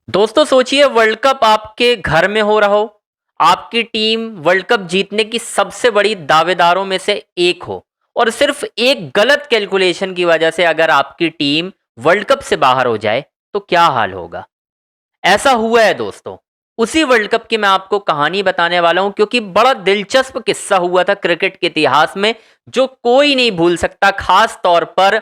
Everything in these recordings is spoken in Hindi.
दोस्तों सोचिए वर्ल्ड कप आपके घर में हो रहा हो। आपकी टीम वर्ल्ड कप जीतने की सबसे बड़ी दावेदारों में से एक हो और सिर्फ एक गलत कैलकुलेशन की वजह से अगर आपकी टीम वर्ल्ड कप से बाहर हो जाए तो क्या हाल होगा। ऐसा हुआ है दोस्तों। उसी वर्ल्ड कप की मैं आपको कहानी बताने वाला हूं क्योंकि बड़ा दिलचस्प किस्सा हुआ था क्रिकेट के इतिहास में जो कोई नहीं भूल सकता। खास तौर पर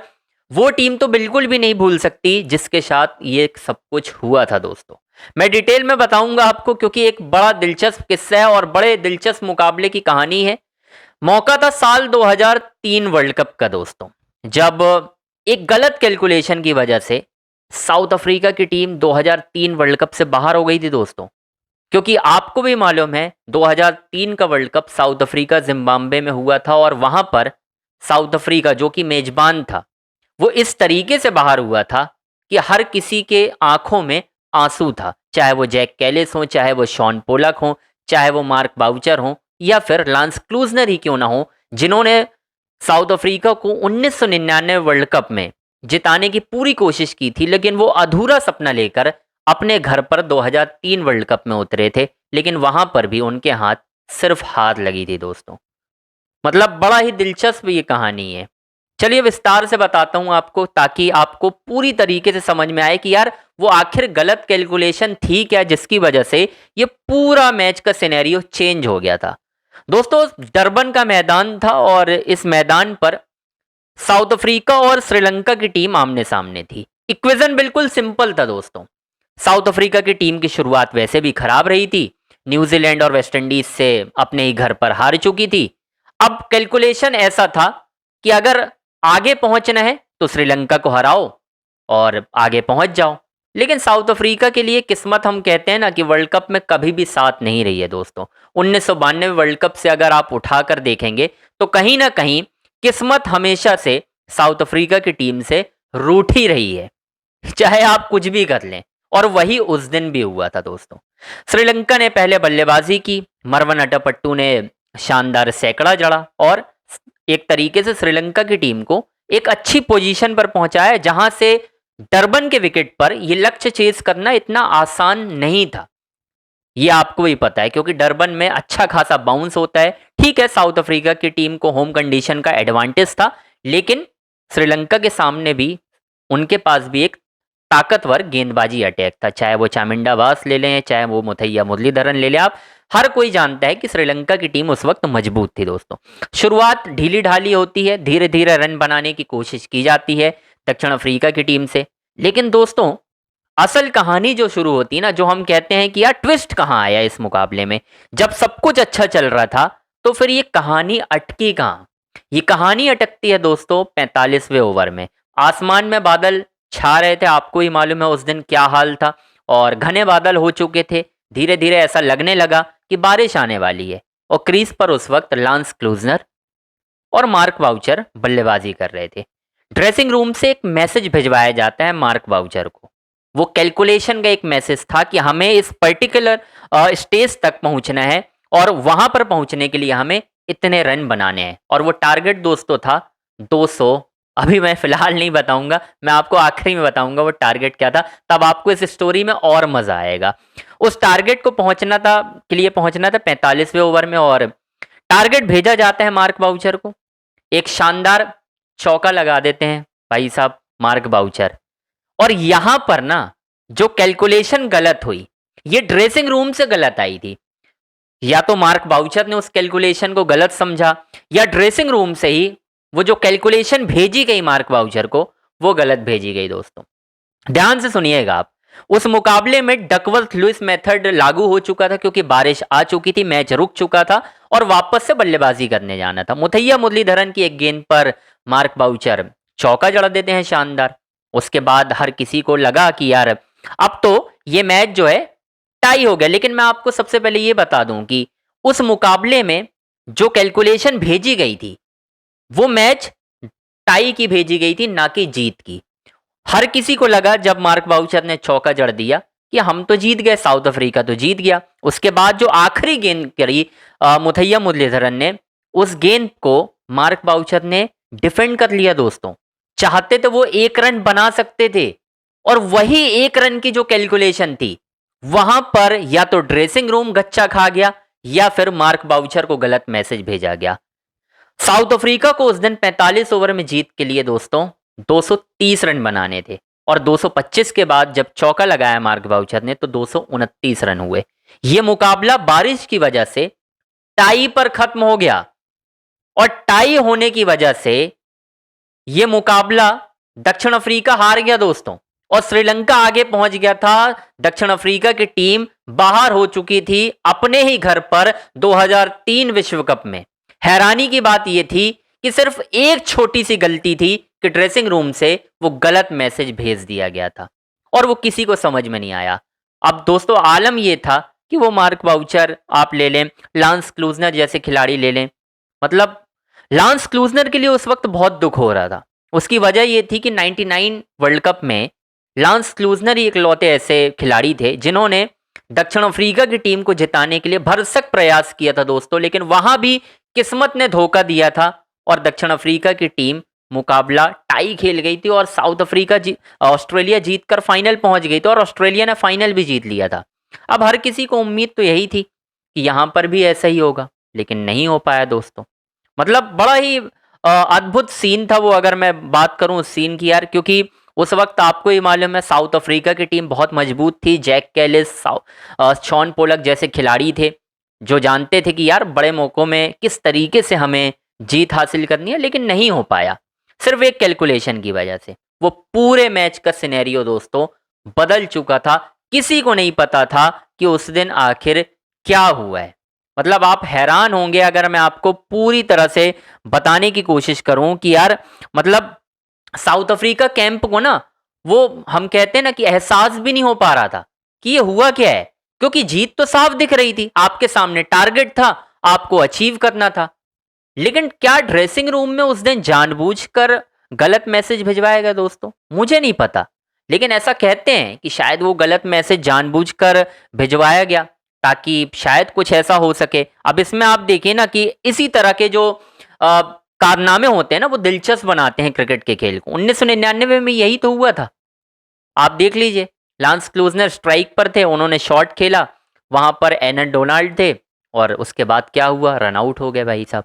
वो टीम तो बिल्कुल भी नहीं भूल सकती जिसके साथ ये सब कुछ हुआ था दोस्तों। मैं डिटेल में बताऊंगा आपको क्योंकि एक बड़ा दिलचस्प किस्सा है और बड़े दिलचस्प मुकाबले की कहानी है। मौका था साल 2003 वर्ल्ड कप का दोस्तों, जब एक गलत कैलकुलेशन की वजह से साउथ अफ्रीका की टीम 2003 वर्ल्ड कप से बाहर हो गई थी दोस्तों। क्योंकि आपको भी मालूम है 2003 का world cup south Africa Zimbabwe में हुआ था और वहां पर साउथ अफ्रीका जो कि मेजबान था वो इस तरीके से बाहर हुआ था कि हर किसी के आंखों में आंसू था। चाहे वो जैक कैलिस हो, चाहे वो शॉन पोलक हो, चाहे वो मार्क बाउचर हो या फिर लांस क्लूजनर ही क्यों ना हो, जिन्होंने साउथ अफ्रीका को 1999 वर्ल्ड कप में जिताने की पूरी कोशिश की थी, लेकिन वो अधूरा सपना लेकर अपने घर पर 2003 वर्ल्ड कप में उतरे थे। लेकिन वहां पर भी उनके हाथ सिर्फ हार लगी थी दोस्तों। मतलब बड़ा ही दिलचस्प ये कहानी है। चलिए विस्तार से बताता हूं आपको ताकि आपको पूरी तरीके से समझ में आए कि यार वो आखिर गलत कैलकुलेशन थी क्या जिसकी वजह से ये पूरा मैच का सिनेरियो चेंज हो गया था। दोस्तों डरबन का मैदान था और इस मैदान पर साउथ अफ्रीका और श्रीलंका की टीम आमने सामने थी। इक्वेशन बिल्कुल सिंपल था दोस्तों। साउथ अफ्रीका की टीम की शुरुआत वैसे भी खराब रही थी, न्यूजीलैंड और वेस्टइंडीज से अपने ही घर पर हार चुकी थी। अब कैलकुलेशन ऐसा था कि अगर आगे पहुंचना है तो श्रीलंका को हराओ और आगे पहुंच जाओ। लेकिन साउथ अफ्रीका के लिए किस्मत, हम कहते हैं ना कि वर्ल्ड कप में कभी भी साथ नहीं रही है दोस्तों। 1992 वर्ल्ड कप से अगर आप उठाकर देखेंगे तो कहीं ना कहीं किस्मत हमेशा से साउथ अफ्रीका की टीम से रूठी रही है, चाहे आप कुछ भी कर लें। और वही उस दिन भी हुआ था दोस्तों। श्रीलंका ने पहले बल्लेबाजी की, मरवन अटपट्टू ने शानदार सैकड़ा जड़ा और एक तरीके से श्रीलंका की टीम को एक अच्छी पोजीशन पर पहुंचाया जहां से डरबन के विकेट पर यह लक्ष्य चेज करना इतना आसान नहीं था। ये आपको भी पता है क्योंकि डरबन में अच्छा खासा बाउंस होता है। ठीक है, साउथ अफ्रीका की टीम को होम कंडीशन का एडवांटेज था, लेकिन श्रीलंका के सामने भी उनके पास भी एक ताकतवर गेंदबाजी अटैक था। चाहे वो चामिंडा वास ले लें, चाहे वो मुथैया मुरलीधरन ले लें, आप हर कोई जानता है कि श्रीलंका की टीम उस वक्त मजबूत थी दोस्तों। शुरुआत ढीली ढाली होती है, धीरे धीरे रन बनाने की कोशिश की जाती है दक्षिण अफ्रीका की टीम से। लेकिन दोस्तों असल कहानी जो शुरू होती है ना, जो हम कहते हैं कि यार ट्विस्ट कहाँ आया इस मुकाबले में, जब सब कुछ अच्छा चल रहा था तो फिर ये कहानी अटकी कहाँ। ये कहानी अटकती है दोस्तों 45वें ओवर में। आसमान में बादल छा रहे थे, आपको ही मालूम है उस दिन क्या हाल था, और घने बादल हो चुके थे। धीरे धीरे ऐसा लगने लगा कि बारिश आने वाली है और क्रीज पर उस वक्त लांस क्लूजनर और मार्क वाउचर बल्लेबाजी कर रहे थे। ड्रेसिंग रूम से एक मैसेज भिजवाया जाता है मार्क वाउचर को। वो कैलकुलेशन का एक मैसेज था कि हमें इस पर्टिकुलर स्टेज तक पहुंचना है और वहां पर पहुंचने के लिए हमें इतने रन बनाने हैं, और वो टारगेट दोस्तों था 200। अभी मैं फिलहाल नहीं बताऊंगा, मैं आपको आखिरी में बताऊंगा वो टारगेट क्या था, तब आपको इस स्टोरी में और मजा आएगा। उस टारगेट को पहुंचना था, के लिए पहुंचना था 45वें ओवर में, और टारगेट भेजा जाता है मार्क बाउचर को। एक शानदार चौका लगा देते हैं भाई साहब मार्क बाउचर। और यहां पर ना जो कैलकुलेशन गलत हुई, ये ड्रेसिंग रूम से गलत आई थी। या तो मार्क बाउचर ने उस कैलकुलेशन को गलत समझा, या ड्रेसिंग रूम से ही वो जो कैलकुलेशन भेजी गई मार्क बाउचर को वो गलत भेजी गई दोस्तों। ध्यान से सुनिएगा आप। उस मुकाबले में डकवर्थ लुइस मेथड लागू हो चुका था क्योंकि बारिश आ चुकी थी, मैच रुक चुका था और वापस से बल्लेबाजी करने जाना था। मुथैया मुरलीधरन की एक गेंद पर मार्क बाउचर चौका जड़ा देते हैं शानदार। उसके बाद हर किसी को लगा कि यार अब तो ये मैच जो है टाई हो गया। लेकिन मैं आपको सबसे पहले ये बता दूं कि उस मुकाबले में जो कैलकुलेशन भेजी गई थी वो मैच टाई की भेजी गई थी, ना कि जीत की। हर किसी को लगा जब मार्क बाउचर ने चौका जड़ दिया कि हम तो जीत गए, साउथ अफ्रीका तो जीत गया। उसके बाद जो आखिरी गेंद करी मुथैया मुरलीधरन ने, उस गेंद को मार्क बाउचर ने डिफेंड कर लिया दोस्तों। चाहते तो वो एक रन बना सकते थे, और वही 1 रन की जो कैलकुलेशन थी, वहां पर या तो ड्रेसिंग रूम गच्चा खा गया या फिर मार्क बाउचर को गलत मैसेज भेजा गया। साउथ अफ्रीका को उस दिन 45 ओवर में जीत के लिए दोस्तों 230 रन बनाने थे और 225 के बाद जब चौका लगाया मार्क बाउचर ने तो 229 रन हुए। यह मुकाबला बारिश की वजह से टाई पर खत्म हो गया और टाई होने की वजह से यह मुकाबला दक्षिण अफ्रीका हार गया दोस्तों और श्रीलंका आगे पहुंच गया था। दक्षिण अफ्रीका की टीम बाहर हो चुकी थी अपने ही घर पर 2003 विश्व कप में। हैरानी की बात यह थी कि सिर्फ एक छोटी सी गलती थी कि ड्रेसिंग रूम से वो गलत मैसेज भेज दिया गया था और वो किसी को समझ में नहीं आया। अब दोस्तों आलम यह था कि वो मार्क बाउचर आप ले लें, लांस क्लूजनर जैसे खिलाड़ी ले लें, मतलब लांस क्लूजनर के लिए उस वक्त बहुत दुख हो रहा था। उसकी वजह यह थी कि 99 वर्ल्ड कप में लांस क्लूजनर ही इकलौते ऐसे खिलाड़ी थे जिन्होंने दक्षिण अफ्रीका की टीम को जिताने के लिए भरसक प्रयास किया था दोस्तों, लेकिन वहां भी किस्मत ने धोखा दिया था और दक्षिण अफ्रीका की टीम मुकाबला टाई खेल गई थी और ऑस्ट्रेलिया जीतकर फाइनल पहुंच गई थी और ऑस्ट्रेलिया ने फाइनल भी जीत लिया था। अब हर किसी को उम्मीद तो यही थी कि यहां पर भी ऐसा ही होगा, लेकिन नहीं हो पाया दोस्तों। मतलब बड़ा ही अद्भुत सीन था वो, अगर मैं बात करूं उस सीन की यार, क्योंकि उस वक्त आपको ही मालूम है साउथ अफ्रीका की टीम बहुत मजबूत थी। जैक कैलिस, शॉन पोलक जैसे खिलाड़ी थे जो जानते थे कि यार बड़े मौकों में किस तरीके से हमें जीत हासिल करनी है, लेकिन नहीं हो पाया सिर्फ एक कैलकुलेशन की वजह से। वो पूरे मैच का सिनेरियो दोस्तों बदल चुका था, किसी को नहीं पता था कि उस दिन आखिर क्या हुआ है। मतलब आप हैरान होंगे अगर मैं आपको पूरी तरह से बताने की कोशिश करूं कि यार मतलब साउथ अफ्रीका कैंप को ना, वो हम कहते हैं ना कि एहसास भी नहीं हो पा रहा था कि ये हुआ क्या है, क्योंकि जीत तो साफ दिख रही थी, आपके सामने टारगेट था, आपको अचीव करना था। लेकिन क्या ड्रेसिंग रूम में उस दिन जानबूझकर गलत मैसेज भिजवाया गया दोस्तों? मुझे नहीं पता, लेकिन ऐसा कहते हैं कि शायद वो गलत मैसेज जानबूझकर भिजवाया गया ताकि शायद कुछ ऐसा हो सके। अब इसमें आप देखिए ना कि इसी तरह के जो कारनामे होते हैं ना वो दिलचस्प बनाते हैं क्रिकेट के खेल को। 1999 में यही तो हुआ था, आप देख लीजिए। लांस क्लूजनर स्ट्राइक पर थे, उन्होंने शॉट खेला, वहां पर एनन डोनाल्ड थे और उसके बाद क्या हुआ, रन आउट हो गए भाई साहब,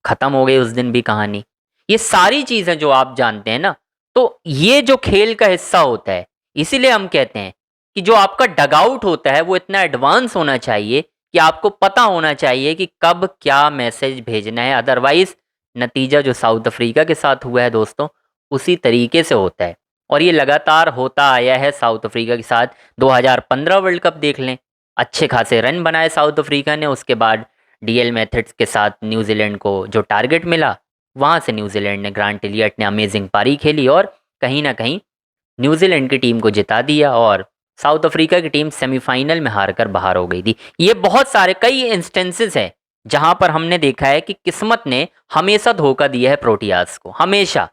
खत्म हो गई उस दिन भी कहानी। ये सारी चीजें जो आप जानते हैं ना, तो ये जो खेल का हिस्सा होता है, इसीलिए हम कहते हैं कि जो आपका डगआउट होता है वो इतना एडवांस होना चाहिए कि आपको पता होना चाहिए कि कब क्या मैसेज भेजना है। अदरवाइज नतीजा जो साउथ अफ्रीका के साथ हुआ है दोस्तों उसी तरीके से होता है और ये लगातार होता आया है साउथ अफ्रीका के साथ। 2015 वर्ल्ड कप देख लें, अच्छे खासे रन बनाए साउथ अफ्रीका ने, उसके बाद डीएल मेथड्स के साथ न्यूजीलैंड को जो टारगेट मिला वहाँ से न्यूजीलैंड ने, ग्रांट एलियट ने अमेजिंग पारी खेली और कहीं ना कहीं न्यूजीलैंड की टीम को जिता दिया और साउथ अफ्रीका की टीम सेमीफाइनल में हारकर बाहर हो गई थी। ये बहुत सारे कई इंस्टेंसेस हैं जहां पर हमने देखा है कि किस्मत ने हमेशा धोखा दिया है प्रोटियाज को, हमेशा।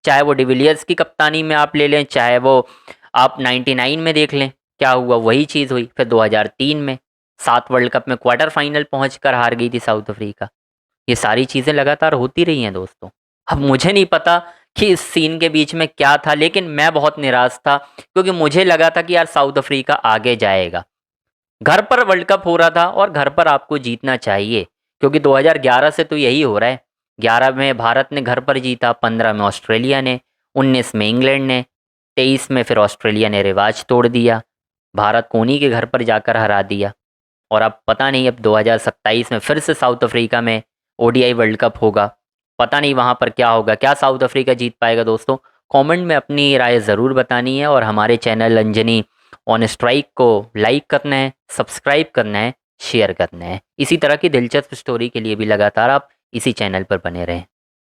चाहे वो डिविलियर्स की कप्तानी में आप ले लें, चाहे वो आप 99 में देख लें, क्या हुआ वही चीज़ हुई। फिर 2003 में 7 वर्ल्ड कप में क्वार्टर फाइनल पहुंचकर हार गई थी साउथ अफ्रीका। ये सारी चीज़ें लगातार होती रही हैं दोस्तों। अब मुझे नहीं पता कि इस सीन के बीच में क्या था, लेकिन मैं बहुत निराश था क्योंकि मुझे लगा था कि यार साउथ अफ्रीका आगे जाएगा। घर पर वर्ल्ड कप हो रहा था और घर पर आपको जीतना चाहिए, क्योंकि 2011 से तो यही हो रहा है। 11 में भारत ने घर पर जीता, 15 में ऑस्ट्रेलिया ने, 19 में इंग्लैंड ने, 23 में फिर ऑस्ट्रेलिया ने रिवाज तोड़ दिया, भारत को उन्हीं के घर पर जाकर हरा दिया। और अब पता नहीं अब 2027 में फिर से साउथ अफ्रीका में ओडीआई वर्ल्ड कप होगा, पता नहीं वहाँ पर क्या होगा, क्या साउथ अफ्रीका जीत पाएगा दोस्तों? कमेंट में अपनी राय ज़रूर बतानी है और हमारे चैनल अंजनी ऑन स्ट्राइक को लाइक करना है, सब्सक्राइब करना है, शेयर करना है। इसी तरह की दिलचस्प स्टोरी के लिए भी लगातार आप इसी चैनल पर बने रहें।